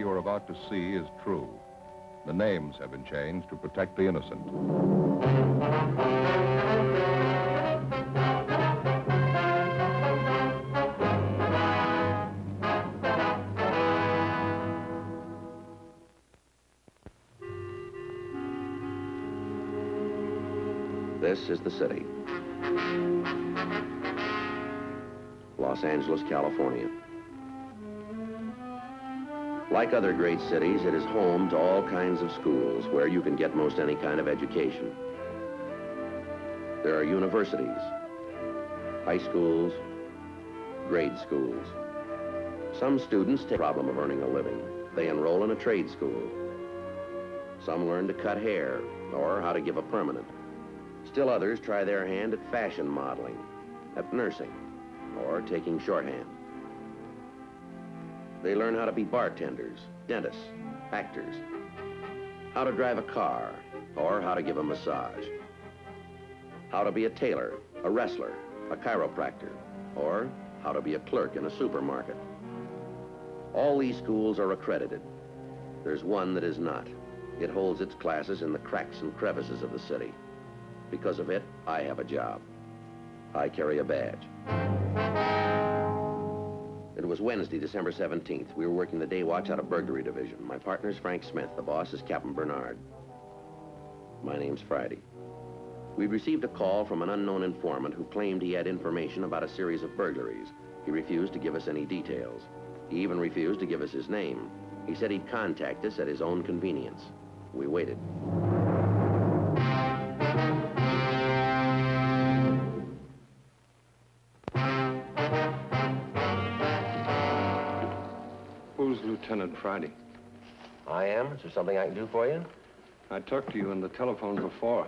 you are about to see is true. The names have been changed to protect the innocent. This is the city. Los Angeles, California. Like other great cities, it is home to all kinds of schools where you can get most any kind of education. There are universities, high schools, grade schools. Some students take the problem of earning a living. They enroll in a trade school. Some learn to cut hair or how to give a permanent. Still others try their hand at fashion modeling, at nursing, or taking shorthand. They learn how to be bartenders, dentists, actors, how to drive a car, or how to give a massage, how to be a tailor, a wrestler, a chiropractor, or how to be a clerk in a supermarket. All these schools are accredited. There's one that is not. It holds its classes in the cracks and crevices of the city. Because of it, I have a job. I carry a badge. It was Wednesday, December 17th. We were working the day watch out of burglary division. My partner's Frank Smith. The boss is Captain Bernard. My name's Friday. We'd received a call from an unknown informant who claimed he had information about a series of burglaries. He refused to give us any details. He even refused to give us his name. He said he'd contact us at his own convenience. We waited. Who's Lieutenant Friday? I am. Is there something I can do for you? I talked to you on the telephone before.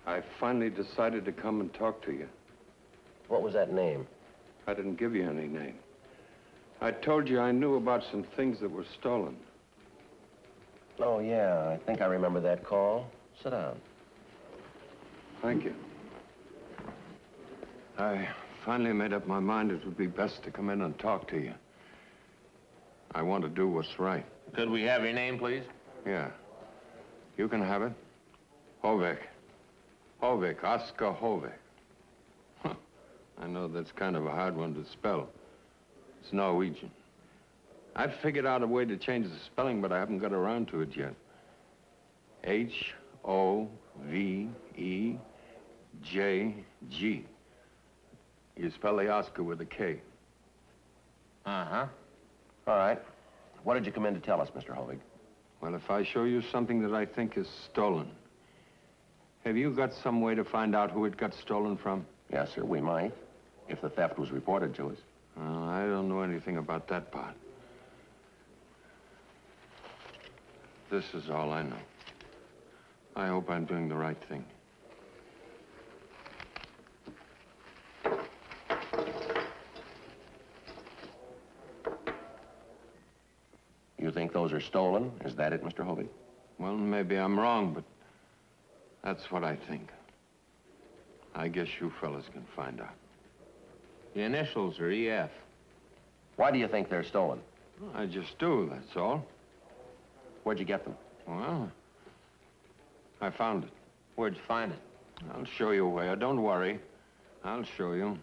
I finally decided to come and talk to you. What was that name? I didn't give you any name. I told you I knew about some things that were stolen. Oh, yeah. I think I remember that call. Sit down. Thank you. I finally made up my mind it would be best to come in and talk to you. I want to do what's right. Could we have your name, please? Yeah. You can have it. Hovek. Hovek, Oskar Hovek. I know that's kind of a hard one to spell. It's Norwegian. I've figured out a way to change the spelling, but I haven't got around to it yet. H-O-V-E-J-G. You spell the Oscar with a K. Uh-huh. All right. What did you come in to tell us, Mr. Hovig? Well, if I show you something that I think is stolen, have you got some way to find out who it got stolen from? Yes, sir, we might, if the theft was reported to us. I don't know anything about that part. This is all I know. I hope I'm doing the right thing. You think those are stolen? Is that it, Mr. Hovig? Well, maybe I'm wrong, but that's what I think. I guess you fellas can find out. The initials are EF. Why do you think they're stolen? I just do, that's all. Where'd you get them? Well, I found it. Where'd you find it? I'll show you where. Don't worry. I'll show you.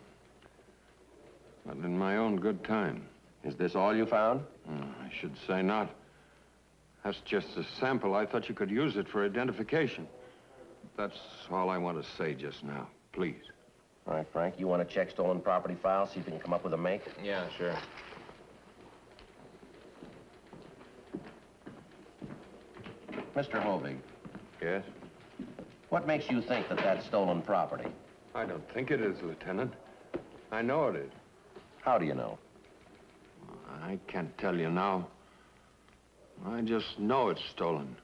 But in my own good time. Is this all you found? I should say not. That's just a sample. I thought you could use it for identification. That's all I want to say just now. Please. All right, Frank, you want to check stolen property files, see if you can come up with a make? Yeah, sure. Mr. Hovig. Yes? What makes you think that that's stolen property? I don't think it is, Lieutenant. I know it is. How do you know? I can't tell you now. I just know it's stolen.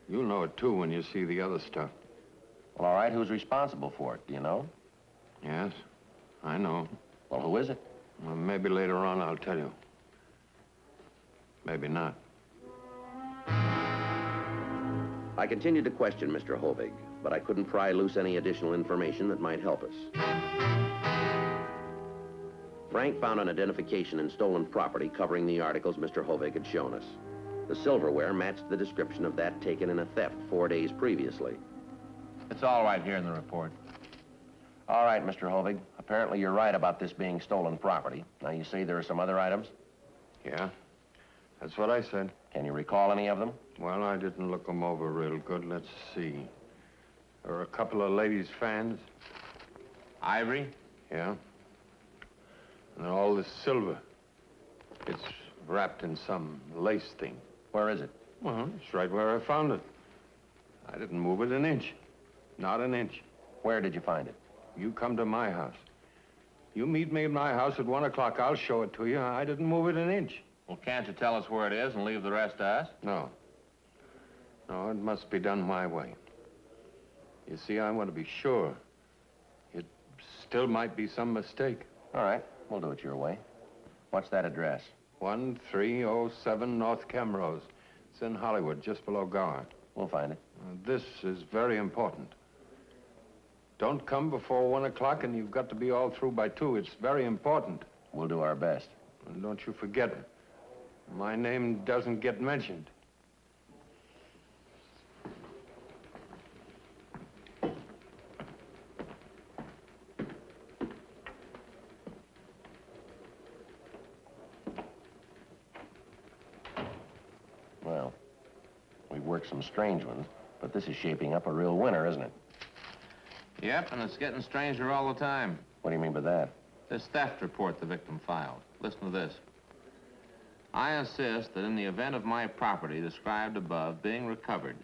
You'll know it, too, when you see the other stuff. Well, all right, who's responsible for it? Do you know? Yes, I know. Well, who is it? Well, maybe later on I'll tell you. Maybe not. I continued to question Mr. Hovig, but I couldn't pry loose any additional information that might help us. Frank found an identification in stolen property covering the articles Mr. Hovig had shown us. The silverware matched the description of that taken in a theft 4 days previously. It's all right here in the report. All right, Mr. Hovig. Apparently you're right about this being stolen property. Now, you say there are some other items? Yeah, that's what I said. Can you recall any of them? Well, I didn't look them over real good. Let's see. There were a couple of ladies' fans. Ivory? Yeah. And all this silver. It's wrapped in some lace thing. Where is it? Well, it's right where I found it. I didn't move it an inch. Not an inch. Where did you find it? You come to my house. You meet me at my house at 1 o'clock. I'll show it to you. I didn't move it an inch. Well, can't you tell us where it is and leave the rest to us? No. No, it must be done my way. You see, I want to be sure. It still might be some mistake. All right, we'll do it your way. What's that address? 1307 North Camrose. It's in Hollywood, just below Gower. We'll find it. This is very important. Don't come before 1 o'clock, and you've got to be all through by 2. It's very important. We'll do our best. And don't you forget, my name doesn't get mentioned. Well, we've worked some strange ones, but this is shaping up a real winner, isn't it? Yep, and it's getting stranger all the time. What do you mean by that? This theft report the victim filed. Listen to this. I insist that in the event of my property described above being recovered,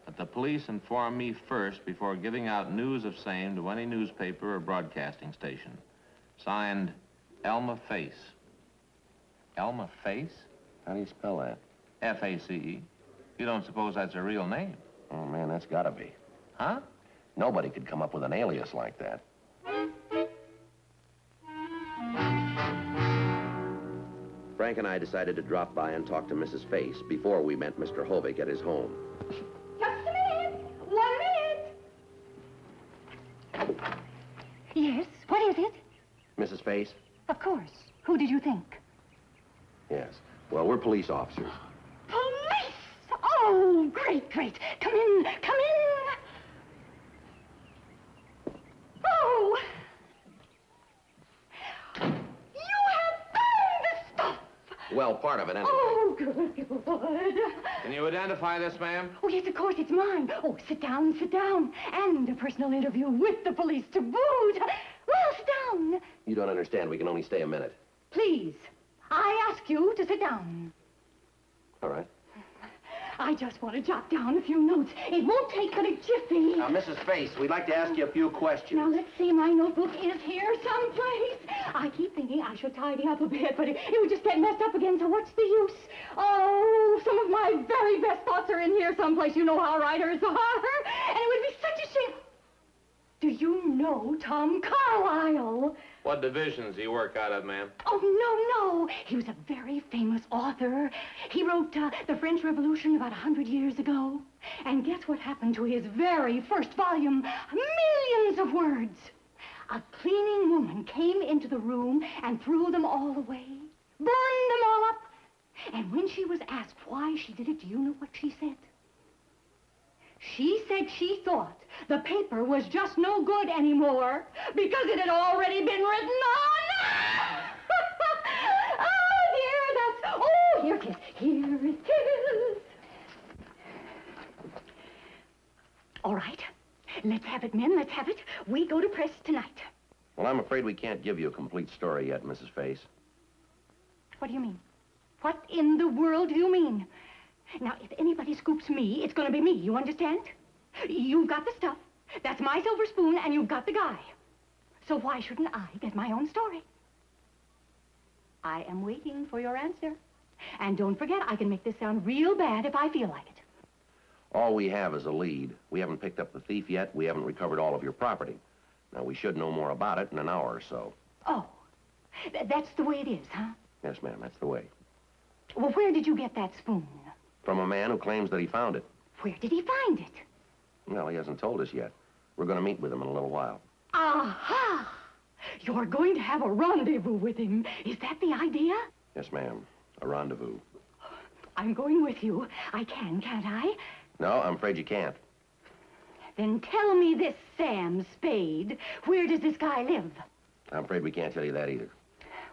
that the police inform me first before giving out news of same to any newspaper or broadcasting station. Signed, Elma Face. Elma Face? How do you spell that? F-A-C-E. You don't suppose that's a real name? Oh, man, that's gotta be. Huh? Nobody could come up with an alias like that. Frank and I decided to drop by and talk to Mrs. Face before we met Mr. Hovig at his home. Just a minute. 1 minute. Yes, what is it? Mrs. Face? Of course. Who did you think? Yes. Well, we're police officers. Police! Oh, great, great. Come in, come in. Oh! You have found the stuff! Well, part of it, anyway. Oh, good, good. Can you identify this, ma'am? Oh, yes, of course, it's mine. Oh, sit down, sit down. And a personal interview with the police to boot. Well, sit down. You don't understand. We can only stay a minute. Please, I ask you to sit down. All right. I just want to jot down a few notes. It won't take but a jiffy. Now, Mrs. Face, we'd like to ask you a few questions. Now, let's see. My notebook is here someplace. I keep thinking I should tidy up a bit, but it would just get messed up again, so what's the use? Oh, some of my very best thoughts are in here someplace. You know how writers are. And it would be such a shame. Do you know Tom Carlyle? What divisions do you work out of, ma'am? Oh, no. He was a very famous author. He wrote The French Revolution about 100 years ago. And guess what happened to his very first volume? Millions of words. A cleaning woman came into the room and threw them all away, burned them all up. And when she was asked why she did it, do you know what she said? She said she thought the paper was just no good anymore because it had already been written on. Oh, dear, that's... Oh, here it is. Here it is. All right. Let's have it, men. Let's have it. We go to press tonight. Well, I'm afraid we can't give you a complete story yet, Mrs. Face. What do you mean? What in the world do you mean? Now, if anybody scoops me, it's going to be me. You understand? You've got the stuff. That's my silver spoon, and you've got the guy. So why shouldn't I get my own story? I am waiting for your answer. And don't forget, I can make this sound real bad if I feel like it. All we have is a lead. We haven't picked up the thief yet. We haven't recovered all of your property. Now, we should know more about it in an hour or so. Oh, that's the way it is, huh? Yes, ma'am, that's the way. Well, where did you get that spoon? From a man who claims that he found it. Where did he find it? Well, he hasn't told us yet. We're going to meet with him in a little while. Aha! You're going to have a rendezvous with him. Is that the idea? Yes, ma'am. A rendezvous. I'm going with you. I can, can't I? No, I'm afraid you can't. Then tell me this, Sam Spade. Where does this guy live? I'm afraid we can't tell you that either.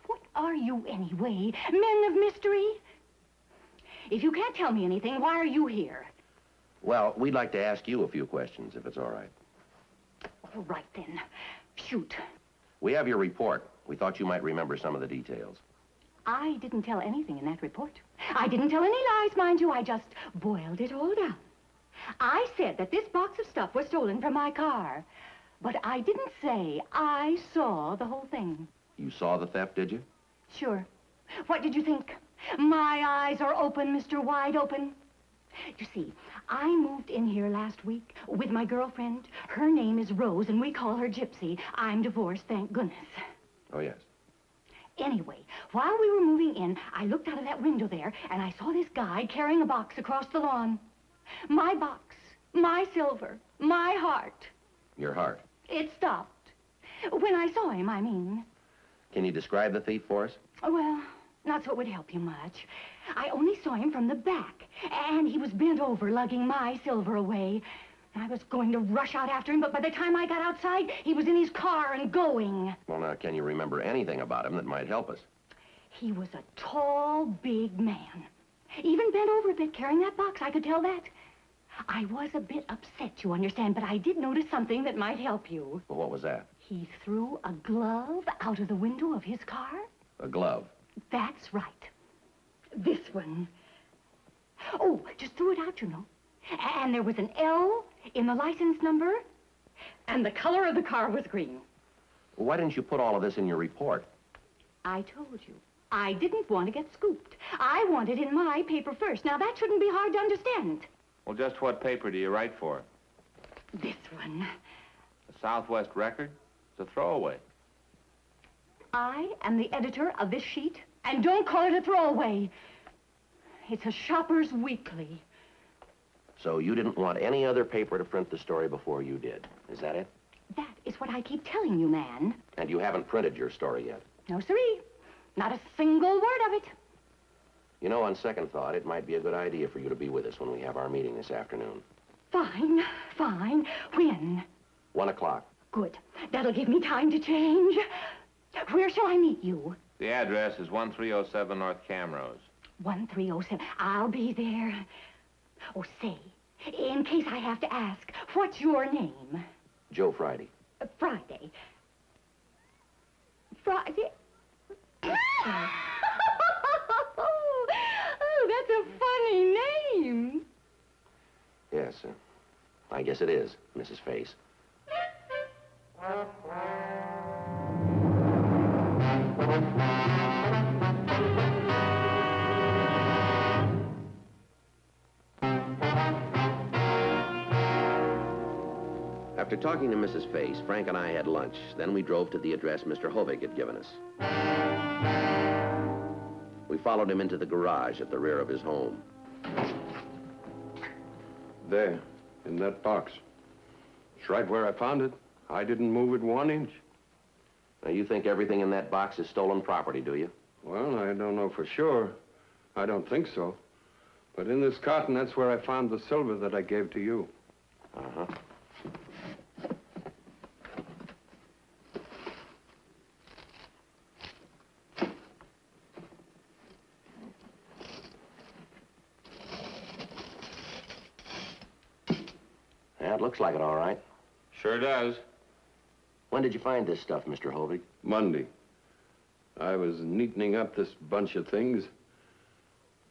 What are you anyway? Men of mystery? If you can't tell me anything, why are you here? Well, we'd like to ask you a few questions, if it's all right. All right, then. Shoot. We have your report. We thought you might remember some of the details. I didn't tell anything in that report. I didn't tell any lies, mind you. I just boiled it all down. I said that this box of stuff was stolen from my car. But I didn't say I saw the whole thing. You saw the theft, did you? Sure. What did you think? My eyes are open, Mr. Wide Open. You see, I moved in here last week with my girlfriend. Her name is Rose, and we call her Gypsy. I'm divorced, thank goodness. Oh, yes. Anyway, while we were moving in, I looked out of that window there, and I saw this guy carrying a box across the lawn. My box, my silver, my heart. Your heart. It stopped. When I saw him, I mean. Can you describe the thief for us? Well, not so it would help you much. I only saw him from the back, and he was bent over, lugging my silver away. I was going to rush out after him, but by the time I got outside, he was in his car and going. Well, now, can you remember anything about him that might help us? He was a tall, big man. Even bent over a bit, carrying that box, I could tell that. I was a bit upset, you understand, but I did notice something that might help you. Well, what was that? He threw a glove out of the window of his car. A glove? That's right. This one. Oh, just threw it out, you know. And there was an L in the license number, and the color of the car was green. Well, why didn't you put all of this in your report? I told you. I didn't want to get scooped. I wanted in my paper first. Now, that shouldn't be hard to understand. Well, just what paper do you write for? This one. The Southwest Record? It's a throwaway. I am the editor of this sheet, and don't call it a throwaway. It's a shopper's weekly. So you didn't want any other paper to print the story before you did. Is that it? That is what I keep telling you, man. And you haven't printed your story yet? No, siree. Not a single word of it. You know, on second thought, it might be a good idea for you to be with us when we have our meeting this afternoon. Fine, fine. When? 1 o'clock. Good. That'll give me time to change. Where shall I meet you? The address is 1307 North Camrose. 1307. I'll be there. Oh, say, in case I have to ask, what's your name? Joe Friday. Friday. Friday? Oh, that's a funny name. Yes, I guess it is, Mrs. Face. After talking to Mrs. Face, Frank and I had lunch. Then we drove to the address Mr. Hovig had given us. We followed him into the garage at the rear of his home. There, in that box. It's right where I found it. I didn't move it 1 inch. Now, you think everything in that box is stolen property, do you? Well, I don't know for sure. I don't think so. But in this carton, that's where I found the silver that I gave to you. Uh-huh. Yeah, it looks like it, all right. Sure does. When did you find this stuff, Mr. Hovig? Monday. I was neatening up this bunch of things,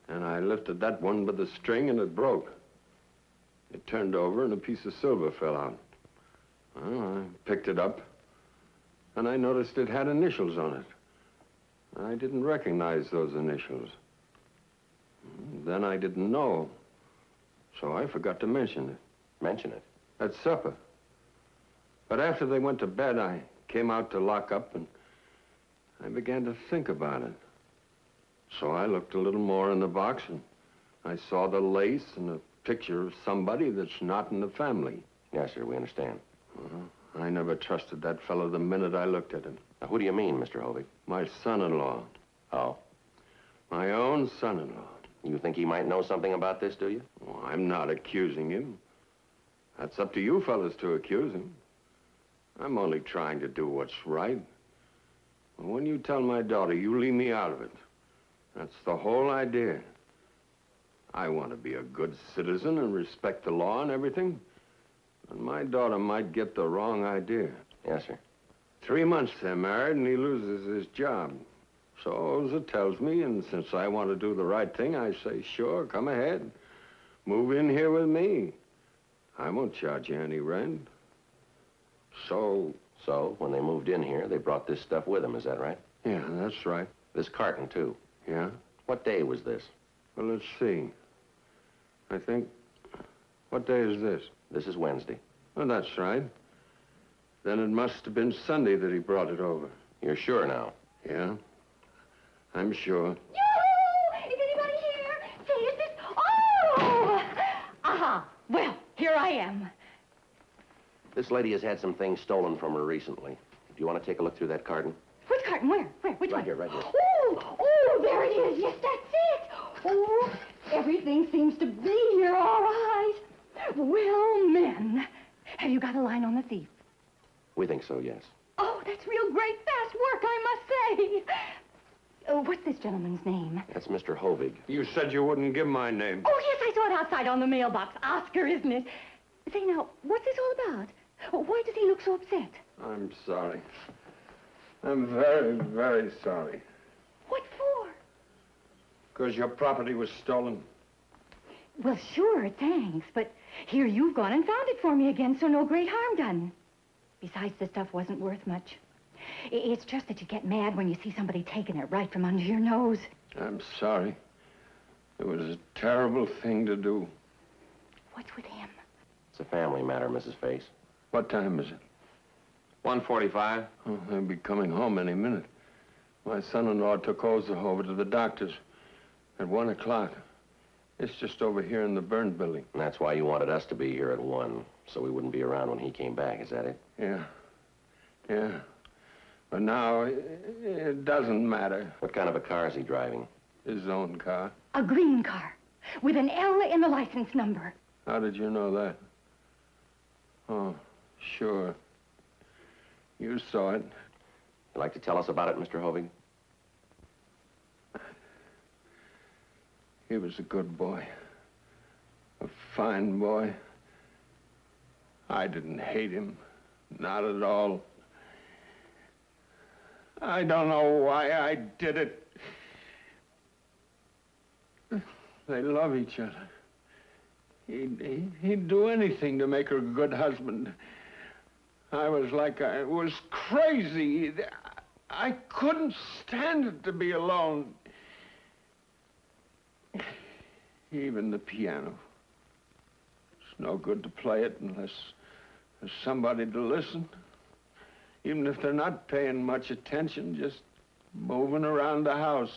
and I lifted that one by the string, and it broke. It turned over, and a piece of silver fell out. Well, I picked it up, and I noticed it had initials on it. I didn't recognize those initials. Then I didn't know, so I forgot to mention it. Mention it. At supper. But after they went to bed, I came out to lock up, and I began to think about it. So I looked a little more in the box, and I saw the lace and a picture of somebody that's not in the family. Yes, sir, we understand. I never trusted that fellow the minute I looked at him. Now, who do you mean, Mr. Hovig? My son-in-law. Oh. My own son-in-law. You think he might know something about this, do you? Well, I'm not accusing him. That's up to you fellas to accuse him. I'm only trying to do what's right. When you tell my daughter you leave me out of it, that's the whole idea. I want to be a good citizen and respect the law and everything. And my daughter might get the wrong idea. Yes, sir. 3 months they're married and he loses his job. So Oza tells me, and since I want to do the right thing, I say, sure, come ahead. Move in here with me. I won't charge you any rent. So, when they moved in here, they brought this stuff with them, is that right? yeah, that's right. This carton, too. Yeah? What day was this? Well, let's see. I think, what day is this? This is Wednesday. Oh, that's right. Then it must have been Sunday that he brought it over. You're sure now? Yeah, I'm sure. Yoo-hoo! Is anybody here? Say, is this... Oh! Aha! Well, here I am. This lady has had some things stolen from her recently. Do you want to take a look through that carton? Which carton? Where? Which one? Right here. Oh, there it is. Yes, that's it. Oh, everything seems to be here all right. Well, men, have you got a line on the thief? We think so, yes. Oh, that's real great fast work, I must say. What's this gentleman's name? That's Mr. Hovig. You said you wouldn't give my name. Oh, yes, I saw it outside on the mailbox. Oskar, isn't it? Say, now, what's this all about? Why does he look so upset? I'm sorry. I'm very, very sorry. What for? Because your property was stolen. Well, sure, thanks, but here you've gone and found it for me again, so no great harm done. Besides, the stuff wasn't worth much. It's just that you get mad when you see somebody taking it right from under your nose. I'm sorry. It was a terrible thing to do. What's with him? It's a family matter, Mrs. Face. What time is it? 1:45. Oh, they'll be coming home any minute. My son-in-law took Oza over to the doctor's at 1 o'clock. It's just over here in the burn building. And that's why you wanted us to be here at 1, so we wouldn't be around when he came back, is that it? Yeah. Yeah. But now, it doesn't matter. What kind of a car is he driving? His own car. A green car with an L in the license number. How did you know that? Oh, sure. You saw it. You'd like to tell us about it, Mr. Hovig? He was a good boy. A fine boy. I didn't hate him. Not at all. I don't know why I did it. They love each other. He'd do anything to make her a good husband. I was crazy. I couldn't stand it to be alone. Even the piano. It's no good to play it unless there's somebody to listen. Even if they're not paying much attention, just moving around the house.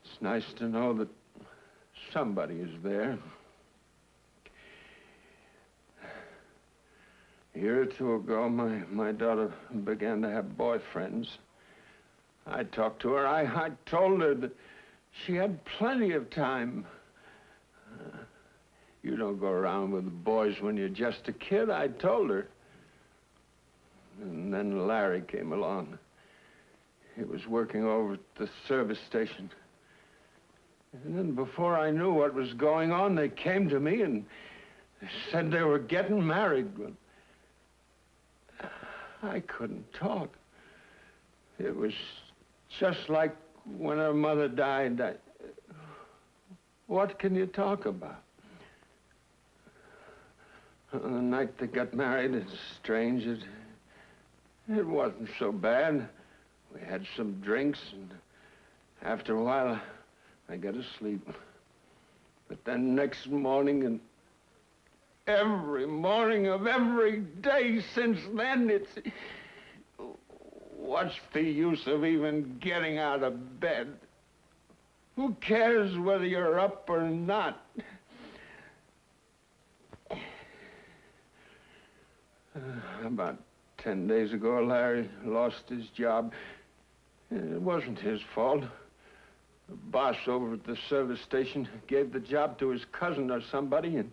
It's nice to know that somebody is there. A year or two ago, my daughter began to have boyfriends. I talked to her. I told her that she had plenty of time. You don't go around with boys when you're just a kid, I told her. And then Larry came along. He was working over at the service station. And then before I knew what was going on, they came to me and they said they were getting married. I couldn't talk. It was just like when her mother died. What can you talk about? On the night they got married, it's strange. It wasn't so bad. We had some drinks, and after a while, I got to sleep. But then next morning, and every morning of every day since then, what's the use of even getting out of bed? Who cares whether you're up or not? About 10 days ago, Larry lost his job. It wasn't his fault. The boss over at the service station gave the job to his cousin or somebody, and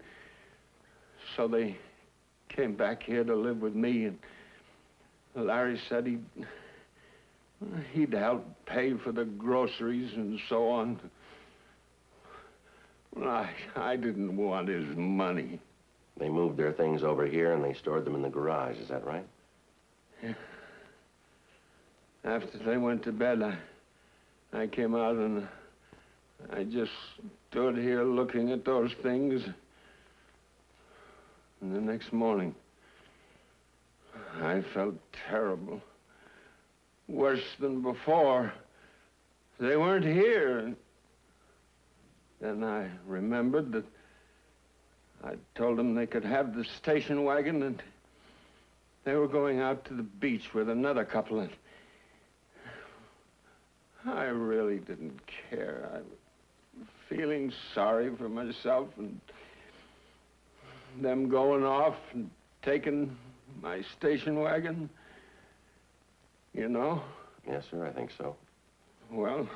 so they came back here to live with me, and Larry said he'd help pay for the groceries and so on. Well, I didn't want his money. They moved their things over here and they stored them in the garage, is that right? Yeah. After they went to bed, I came out and I just stood here looking at those things. And the next morning, I felt terrible. Worse than before. They weren't here. Then I remembered that I told them they could have the station wagon, and they were going out to the beach with another couple, and I really didn't care. I was feeling sorry for myself, and them going off and taking my station wagon, you know? Yes, sir, I think so. Well,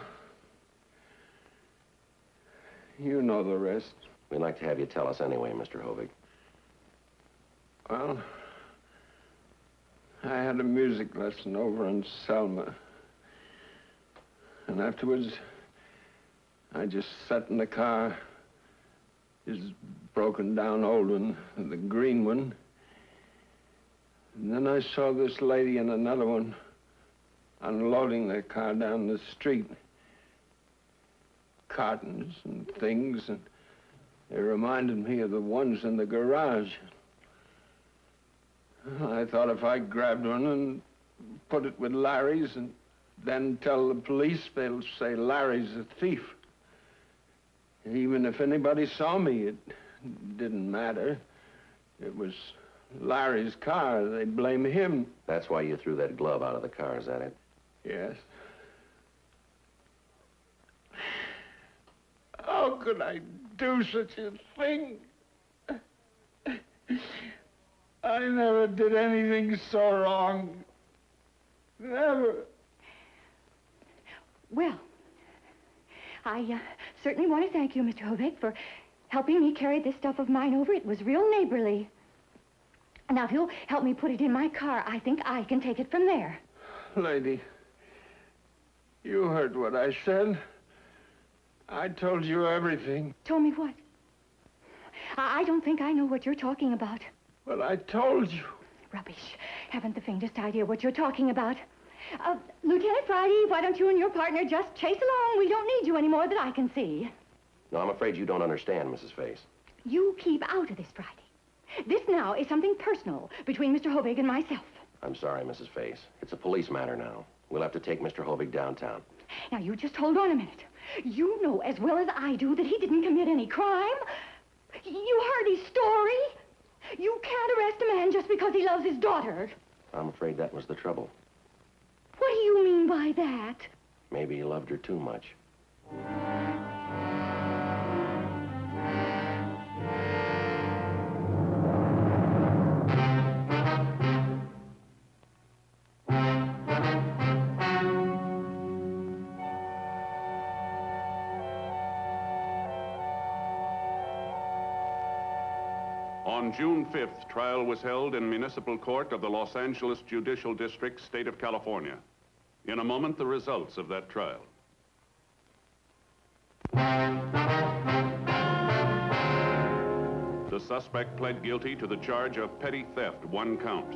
you know the rest. We'd like to have you tell us anyway, Mr. Hovig. Well, I had a music lesson over in Selma. And afterwards, I just sat in the car, his broken down old one, the green one. And then I saw this lady and another one unloading their car down the street. Cartons and things, and they reminded me of the ones in the garage. I thought if I grabbed one and put it with Larry's and then tell the police, they'll say Larry's a thief. Even if anybody saw me, it didn't matter. It was Larry's car. They'd blame him. That's why you threw that glove out of the car, is that it? Yes. How could I do such a thing? I never did anything so wrong. Never. Well, I certainly want to thank you, Mr. Hovig, for helping me carry this stuff of mine over. It was real neighborly. Now, if you'll help me put it in my car, I think I can take it from there. Lady, you heard what I said. I told you everything. Told me what? I don't think I know what you're talking about. Well, I told you. Rubbish. Haven't the faintest idea what you're talking about. Lieutenant Friday, why don't you and your partner just chase along? We don't need you anymore that I can see. No, I'm afraid you don't understand, Mrs. Face. You keep out of this, Friday. This now is something personal between Mr. Hovig and myself. I'm sorry, Mrs. Face. It's a police matter now. We'll have to take Mr. Hovig downtown. Now, you just hold on a minute. You know as well as I do that he didn't commit any crime. You heard his story. You can't arrest a man just because he loves his daughter. I'm afraid that was the trouble. What do you mean by that? Maybe he loved her too much. On June 5th, trial was held in Municipal Court of the Los Angeles Judicial District, State of California. In a moment, the results of that trial. The suspect pled guilty to the charge of petty theft, 1 count.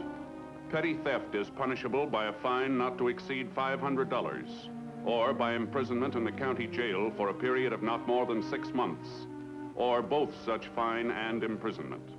Petty theft is punishable by a fine not to exceed $500 or by imprisonment in the county jail for a period of not more than 6 months, or both such fine and imprisonment.